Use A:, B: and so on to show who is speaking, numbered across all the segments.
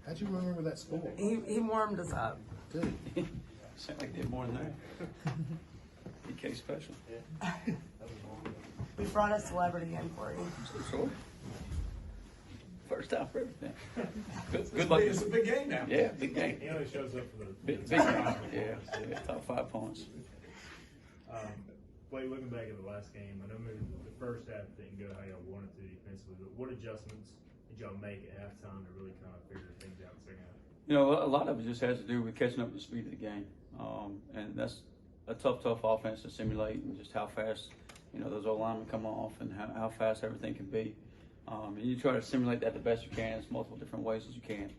A: How'd you remember that score?
B: He warmed us up.
A: Good.
C: Sound like they did more than that. PK special.
B: We brought a celebrity in for you.
C: Sure. First time for everything. Good luck.
D: It's a big game now.
C: Yeah, big game.
D: He only shows up for the
C: Big game. Yeah, top 5 points.
D: Wait, looking back at the last game, I know maybe the first half didn't go how y'all wanted to defensively, but what adjustments did y'all make at halftime to really kind of figure things out in the second half?
C: You know, a lot of it just has to do with catching up to the speed of the game. And that's a tough offense to simulate, and just how fast, those old linemen come off and how fast everything can be. And you try to simulate that the best you can in as multiple different ways as you can.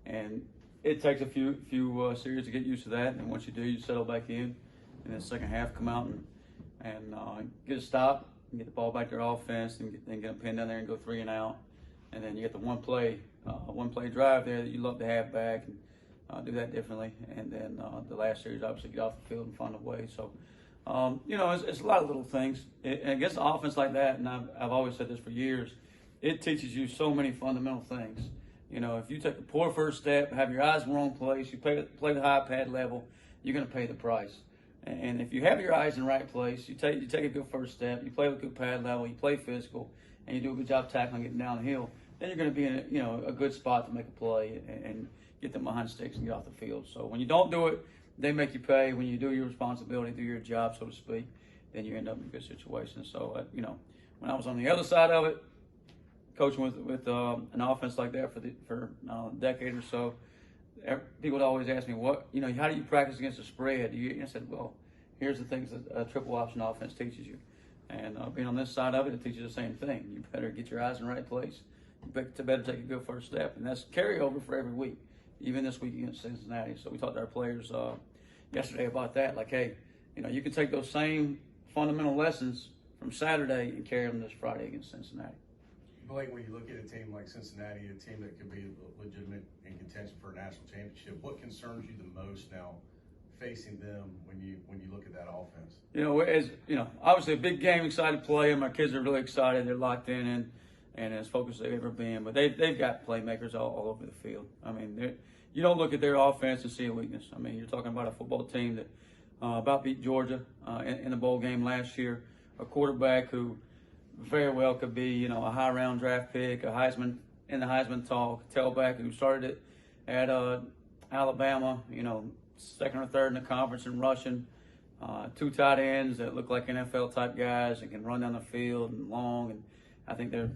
C: And it takes a few series to get used to that. And once you do, you settle back in. And then the second half, come out and get a stop and get the ball back to their offense and get them pinned down there and go 3 and out. And then you get the one play drive there that you love to have back and do that differently. And then the last series, obviously, get off the field and find a way. So, it's a lot of little things. And against an offense like that, and I've always said this for years, it teaches you so many fundamental things. If you take a poor first step, have your eyes in the wrong place, you play the high pad level, you're going to pay the price. And if you have your eyes in the right place, you take a good first step, you play with good pad level, you play physical, and you do a good job tackling, getting downhill, then you're going to be in a good spot to make a play and get them behind sticks and get off the field. So when you don't do it, they make you pay. When you do your responsibility, do your job, so to speak, then you end up in a good situation. So, when I was on the other side of it, coaching with an offense like that for a decade or so, people would always ask me, how do you practice against the spread? I said, well, here's the things that a triple option offense teaches you. And being on this side of it, it teaches you the same thing. You better get your eyes in the right place. You better take a good first step. And that's carryover for every week, even this week against Cincinnati. So we talked to our players yesterday about that. Like, hey, you can take those same fundamental lessons from Saturday and carry them this Friday against Cincinnati.
E: Blake, when you look at a team like Cincinnati, a team that could be legitimate in contention for a national championship, what concerns you the most now facing them when you look at that offense?
C: Obviously a big game, excited to play, and my kids are really excited. They're locked in and as focused as they've ever been. But they've got playmakers all over the field. I mean, you don't look at their offense and see a weakness. I mean, you're talking about a football team that about beat Georgia in the bowl game last year, a quarterback who very well could be, a high round draft pick, a Heisman in the Heisman talk, tailback who started it at Alabama, second or third in the conference in rushing, 2 tight ends that look like NFL type guys and can run down the field and long, and I think they're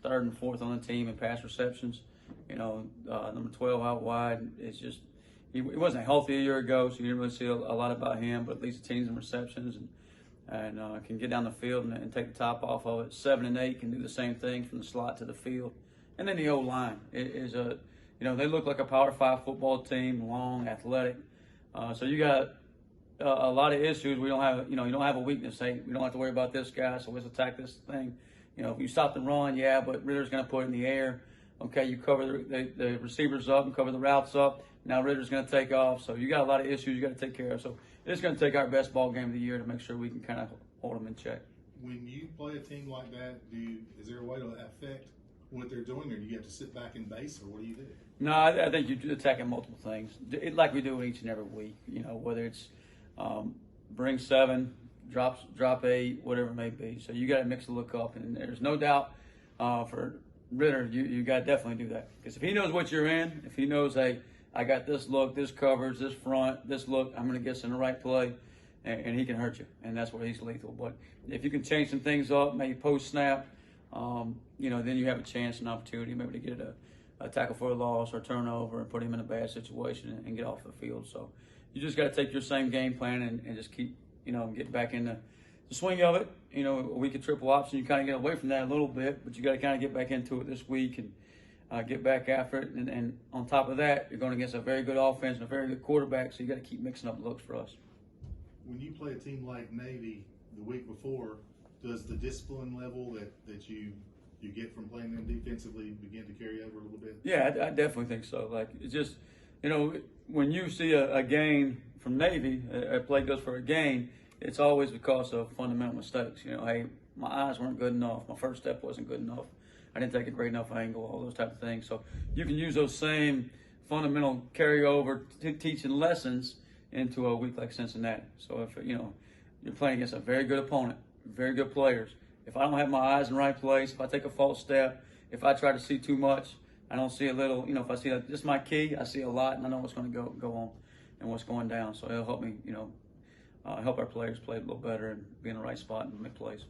C: 3rd and 4th on the team in pass receptions. Number 12 out wide. It's just he wasn't healthy a year ago, so you didn't really see a lot about him, but at least the team's in receptions and can get down the field and take the top off of it. 7 and 8 can do the same thing from the slot to the field. And then the O-line is they look like a Power 5 football team, long, athletic. So you got a lot of issues. We don't have, you don't have a weakness. Hey, we don't have to worry about this guy, so let's attack this thing. If you stop the run, yeah, but Ritter's going to put it in the air. Okay, you cover the receivers up and cover the routes up. Now Ritter's going to take off. So you got a lot of issues you got to take care of. So it's going to take our best ball game of the year to make sure we can kind of hold them in check.
A: When you play a team like that, is there a way to affect what they're doing, or do you have to sit back and base, or what do you do?
C: No, I think you're attacking multiple things, like we do each and every week. Whether it's bring 7, drop 8, whatever it may be. So you got to mix the look up, and there's no doubt for Ritter, you got to definitely do that, because if he knows what you're in, if he knows, hey, I got this look, this coverage, this front, this look, I'm going to get in the right play, and he can hurt you, and that's where he's lethal. But if you can change some things up, maybe post snap, then you have a chance, an opportunity maybe to get a tackle for a loss or turnover and put him in a bad situation and get off the field. So you just got to take your same game plan and just keep, get back in the swing of it. A week of triple option, you kind of get away from that a little bit, but you got to kind of get back into it this week and get back after it. And on top of that, you're going against a very good offense and a very good quarterback, so you got to keep mixing up looks for us.
A: When you play a team like Navy the week before, does the discipline level that you get from playing them defensively begin to carry over a little bit? Yeah,
C: I definitely think so. Like, it's just, when you see a game from Navy, a play goes for a game, it's always because of fundamental mistakes. Hey, my eyes weren't good enough. My first step wasn't good enough. I didn't take a great enough angle, all those type of things. So you can use those same fundamental carryover teaching lessons into a week like Cincinnati. So if you're playing against a very good opponent, very good players, if I don't have my eyes in the right place, if I take a false step, if I try to see too much, I don't see a little. If I see just my key, I see a lot, and I know what's going to go on and what's going down. So it'll help me, help our players play a little better and be in the right spot and make plays.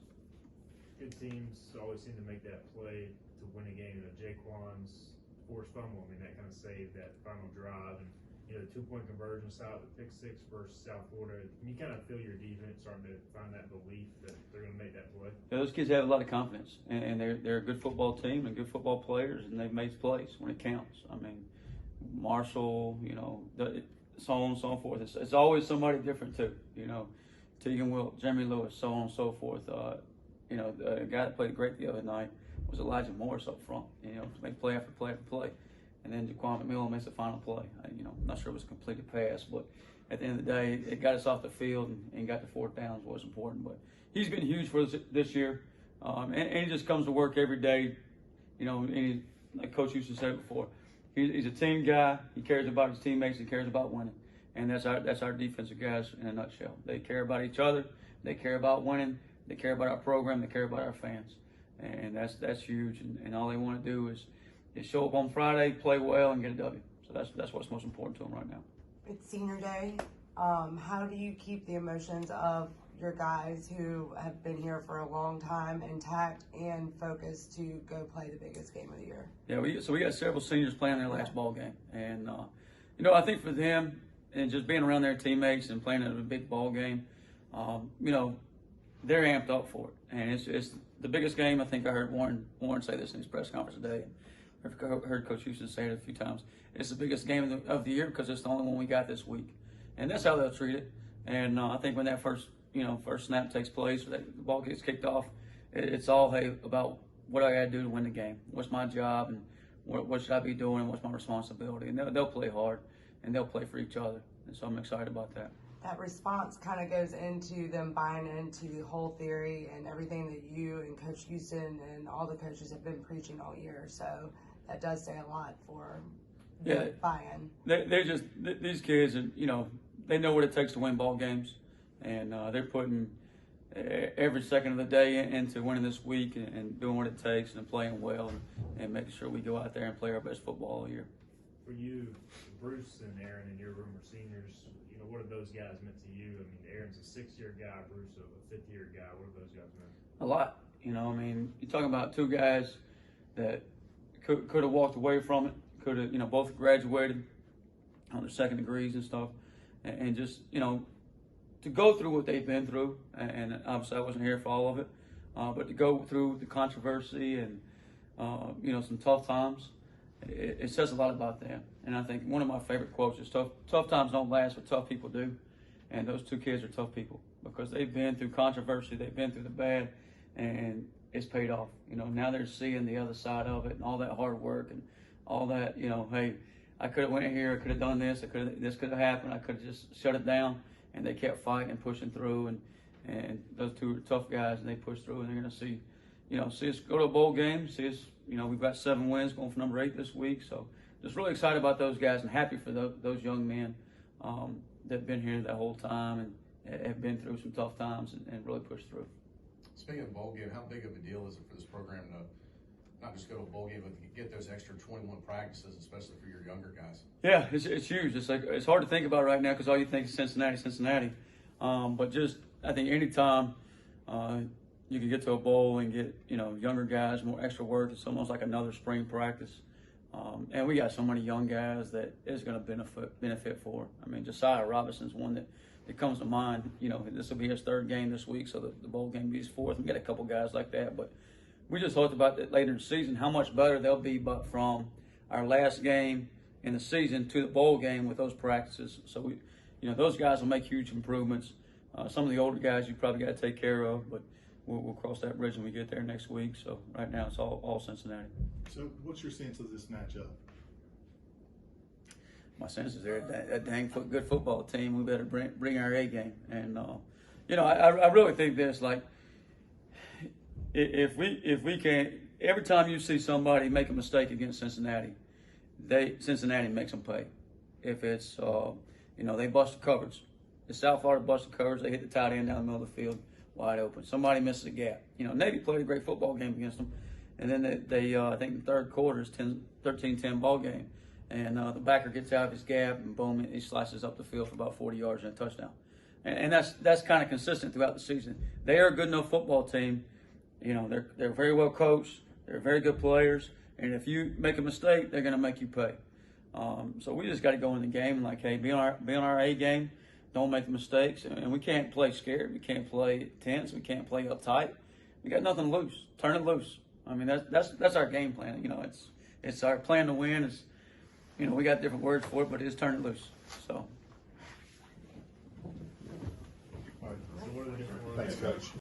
D: Good teams always seem to make that play to win a game. Jaquan's forced fumble, that kind of saved that final drive. And, the 2-point conversion style, the pick six versus South Florida. Can you kind of feel your defense starting to find that belief that they're going to make that play?
C: Yeah, those kids have a lot of confidence, and they're a good football team and good football players, and they've made plays when it counts. Marshall, so on and so forth. It's always somebody different too. Tegan Wilt, Jeremy Lewis, so on and so forth. The guy that played great the other night was Elijah Morris up front. Make play after play after play. And then Jaquan McMillan makes the final play. I'm not sure it was a completed pass, but at the end of the day, it got us off the field and got the 4th down was important. But he's been huge for us this year, and he just comes to work every day. And like Coach used to say before, he's a team guy. He cares about his teammates. He cares about winning, and that's our defensive guys in a nutshell. They care about each other. They care about winning. They care about our program. They care about our fans, and that's huge. And all they want to do is show up on Friday, play well, and get a W. So that's what's most important to them right now.
B: It's senior day. How do you keep the emotions of your guys who have been here for a long time intact and focused to go play the biggest game of the year?
C: Yeah, we got several seniors playing their last ball game, and I think for them and just being around their teammates and playing in a big ball game, they're amped up for it, and it's the biggest game. I think I heard Warren say this in his press conference today. I've heard Coach Houston say it a few times. It's the biggest game of the year because it's the only one we got this week, and that's how they'll treat it. And I think when that first snap takes place, or the ball gets kicked off, it's all about what I got to do to win the game. What's my job, and what should I be doing, and what's my responsibility? And they'll play hard, and they'll play for each other. And so I'm excited about that.
B: That response kind of goes into them buying into the whole theory and everything that you and Coach Houston and all the coaches have been preaching all year. So that does say a lot for the buy-in.
C: They're just these kids, and they know what it takes to win ball games, and they're putting every second of the day into winning this week and doing what it takes and playing well and making sure we go out there and play our best football all year.
D: For you, Bruce and Aaron in your room are seniors. What have those guys meant to you? Aaron's a 6-year guy, Bruce a 5th-year guy. What have those guys meant?
C: A lot. You're talking about two guys that could have walked away from it, could have, both graduated on their second degrees and stuff, and just, to go through what they've been through, and obviously I wasn't here for all of it, but to go through the controversy and, some tough times, it says a lot about them. And I think one of my favorite quotes is tough times don't last, but tough people do. And those two kids are tough people because they've been through controversy, they've been through the bad, and it's paid off. Now they're seeing the other side of it and all that hard work and all that, hey, I could have went here, I could have done this, this could have happened, I could have just shut it down. And they kept fighting and pushing through, and those two are tough guys, and they push through, and they're going to see us go to a bowl game, see us, we've got 7 wins going for number 8 this week, so just really excited about those guys and happy for those young men that have been here that whole time and have been through some tough times and really pushed through.
E: Speaking of bowl game, how big of a deal is it for this program to not just go to a bowl game, but get those extra 21 practices, especially for your younger guys?
C: Yeah, it's huge. It's hard to think about right now because all you think is Cincinnati. But just I think anytime you can get to a bowl and get younger guys more extra work, it's almost like another spring practice. And we got so many young guys that is going to benefit for. Josiah Robinson's one that comes to mind. This will be his 3rd game this week, so the bowl game will be his 4th. We got a couple guys like that, but we just talked about that later in the season, how much better they'll be, but from our last game in the season to the bowl game with those practices. So those guys will make huge improvements. Some of the older guys you probably got to take care of, but we'll cross that bridge when we get there next week. So right now it's all Cincinnati.
A: So what's your sense of this matchup?
C: My sense is they're a dang good football team. We better bring our A game. And I really think this, like, if we can't every time you see somebody make a mistake against Cincinnati, Cincinnati makes them pay. If it's they bust the coverage. The South Florida busted coverage. They hit the tight end down the middle of the field, wide open. Somebody misses a gap. Navy played a great football game against them, and then they I think in the third quarter is 13-10 ball game, and the backer gets out of his gap and boom, he slices up the field for about 40 yards and a touchdown. And that's kind of consistent throughout the season. They are a good enough football team. They're very well coached. They're very good players, and if you make a mistake, they're going to make you pay. So we just got to go in the game like, hey, be on our A game. Don't make mistakes, and we can't play scared. We can't play tense. We can't play uptight. We got nothing loose. Turn it loose. I mean, that's our game plan. It's our plan to win. It's we got different words for it, but it's turn it loose. So.
D: All right, so what are the different words?
A: Thanks, Coach.